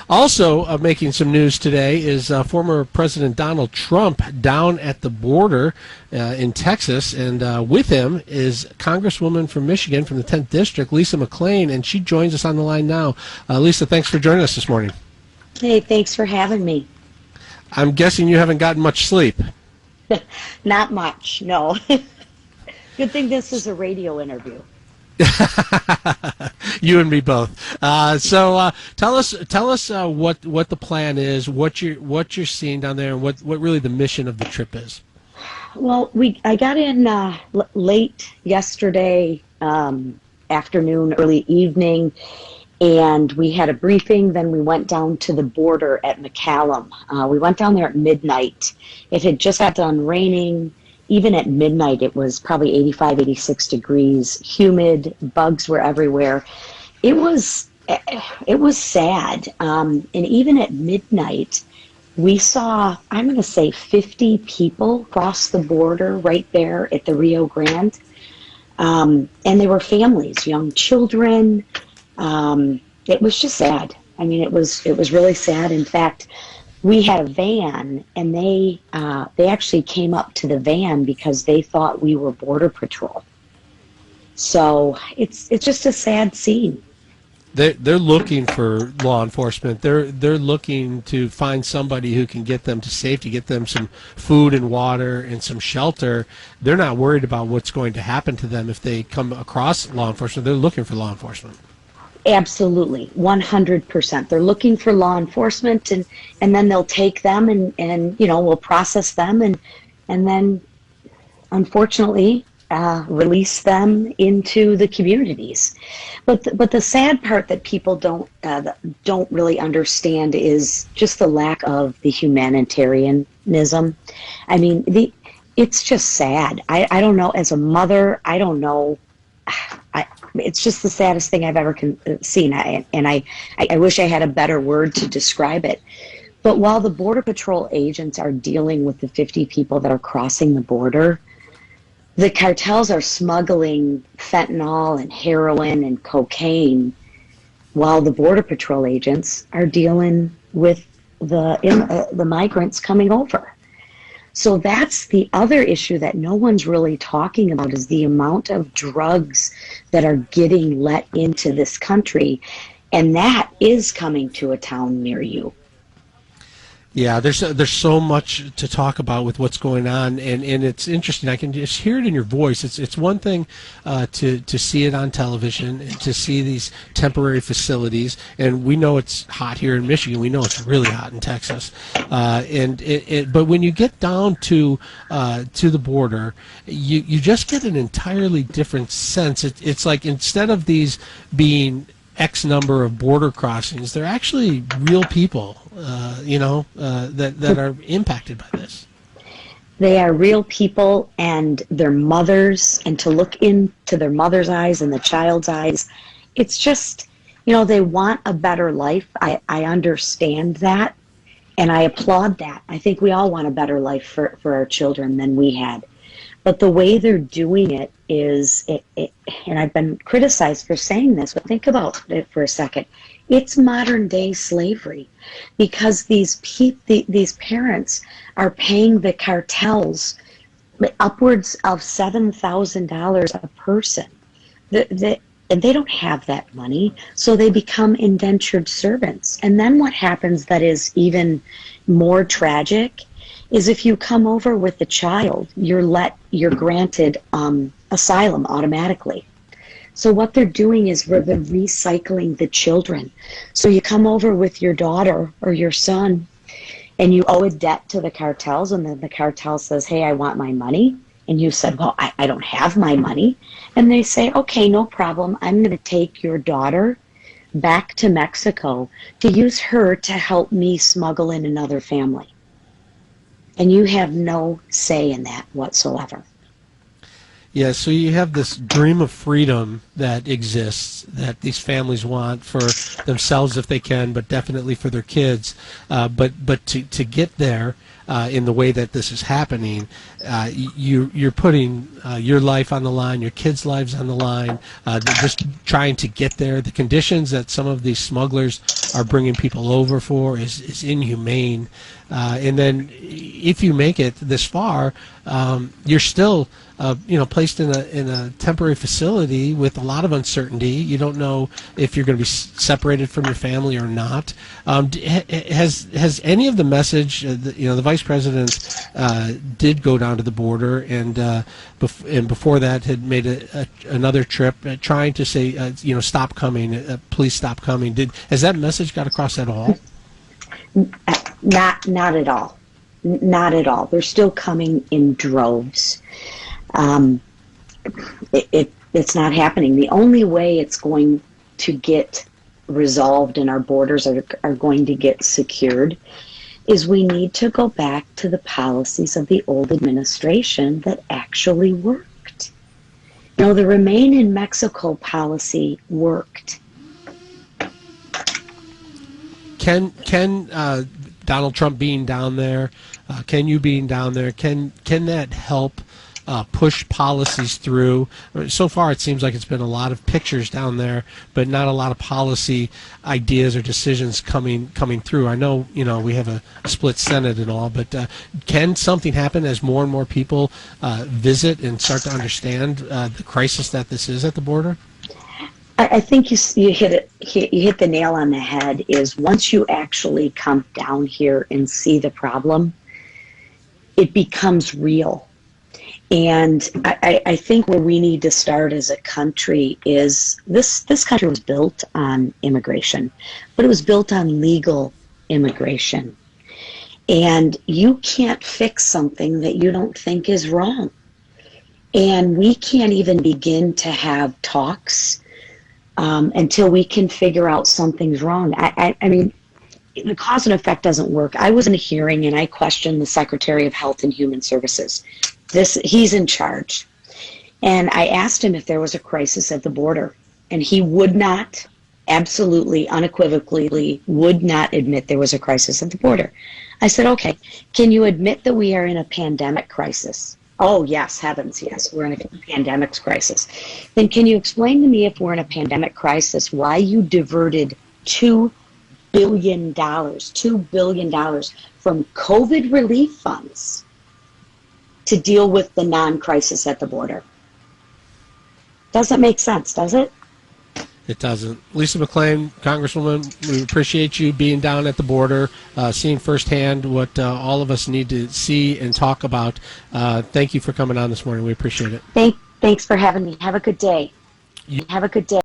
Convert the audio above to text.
Also making some news today is former President Donald Trump down at the border in Texas, and with him is Congresswoman from Michigan from the 10th District, Lisa McClain, and she joins us on the line now. Lisa, thanks for joining us this morning. Hey, thanks for having me. I'm guessing you haven't gotten much sleep. Not much, no. Good thing this is a radio interview. You and me both. So tell us what the plan is, what you're seeing down there, and what really the mission of the trip is. Well, I got in late yesterday afternoon, early evening, and we had a briefing. Then we went down to the border at McCallum. We went down there at midnight. It had just got done raining. Even at midnight, it was probably 85, 86 degrees, humid, bugs were everywhere. It was sad. And even at midnight, we saw, I'm going to say 50 people cross the border right there at the Rio Grande. And they were families, young children. It was just sad. I mean, it was really sad. In fact, we had a van, and they actually came up to the van because they thought we were Border Patrol. So it's just a sad scene. They're looking for law enforcement. They're looking to find somebody who can get them to safety, get them some food and water and some shelter. They're not worried about what's going to happen to them if they come across law enforcement. They're looking for law enforcement. Absolutely, 100%. They're looking for law enforcement, and then they'll take them and we'll process them and then unfortunately release them into the communities. But the sad part that people don't really understand is just the lack of the humanitarianism. I mean, it's just sad. I don't know. As a mother, I don't know. It's just the saddest thing I've ever seen, and I wish I had a better word to describe it. But while the Border Patrol agents are dealing with the 50 people that are crossing the border, the cartels are smuggling fentanyl and heroin and cocaine, while the Border Patrol agents are dealing with the migrants coming over. So that's the other issue that no one's really talking about, is the amount of drugs that are getting let into this country, and that is coming to a town near you. Yeah, there's so much to talk about with what's going on, and it's interesting. I can just hear it in your voice. It's one thing to see it on television and to see these temporary facilities, and we know it's hot here in Michigan. We know it's really hot in Texas, but when you get down to the border, you just get an entirely different sense. It's like, instead of these being X number of border crossings, they're actually real people, that are impacted by this. They are real people, and their mothers, and to look into their mother's eyes and the child's eyes, it's just, they want a better life. I understand that, and I applaud that. I think we all want a better life for our children than we had. But the way they're doing it is, and I've been criticized for saying this, but think about it for a second. It's modern day slavery, because these parents are paying the cartels upwards of $7,000 a person. And they don't have that money, so they become indentured servants. And then what happens that is even more tragic is, if you come over with a child, you're granted asylum automatically. So what they're doing is they're recycling the children. So you come over with your daughter or your son, and you owe a debt to the cartels, and then the cartel says, hey, I want my money. And you said, well, I don't have my money. And they say, okay, no problem. I'm going to take your daughter back to Mexico to use her to help me smuggle in another family. And you have no say in that whatsoever. Yeah, so you have this dream of freedom that exists, that these families want for themselves if they can, but definitely for their kids. But to get there in the way that this is happening, you're putting your life on the line, your kids' lives on the line, just trying to get there. The conditions that some of these smugglers are bringing people over for is inhumane. And then if you make it this far, you're still placed in a temporary facility with a lot of uncertainty. You don't know if you're going to be separated from your family or not. Has any of the message? The vice president did go down to the border, and before that had made another trip, trying to say, stop coming, please stop coming. Has that message got across at all? Not at all. Not at all. They're still coming in droves. It's not happening. The only way it's going to get resolved and our borders are going to get secured is we need to go back to the policies of the old administration that actually worked. The Remain in Mexico policy worked. Can Donald Trump being down there, can you being down there, can that help push policies through? So far, it seems like it's been a lot of pictures down there, but not a lot of policy ideas or decisions coming through. I know, we have a split Senate and all, but can something happen as more and more people visit and start to understand the crisis that this is at the border? I think you hit the nail on the head. Is once you actually come down here and see the problem, it becomes real. And I think where we need to start as a country is this country was built on immigration, but it was built on legal immigration. And you can't fix something that you don't think is wrong. And we can't even begin to have talks until we can figure out something's wrong. I mean, the cause and effect doesn't work. I was in a hearing and I questioned the Secretary of Health and Human Services. He's in charge. And I asked him if there was a crisis at the border. And he would not, absolutely, unequivocally, would not admit there was a crisis at the border. I said, okay, can you admit that we are in a pandemic crisis? Oh, yes, heavens, yes, we're in a pandemic crisis. Then can you explain to me, if we're in a pandemic crisis, why you diverted $2 billion from COVID relief funds to deal with the non-crisis at the border? Doesn't make sense, does it? It doesn't. Lisa McClain, Congresswoman, we appreciate you being down at the border, seeing firsthand what all of us need to see and talk about. Thank you for coming on this morning. We appreciate it. Thanks for having me. Have a good day. Have a good day.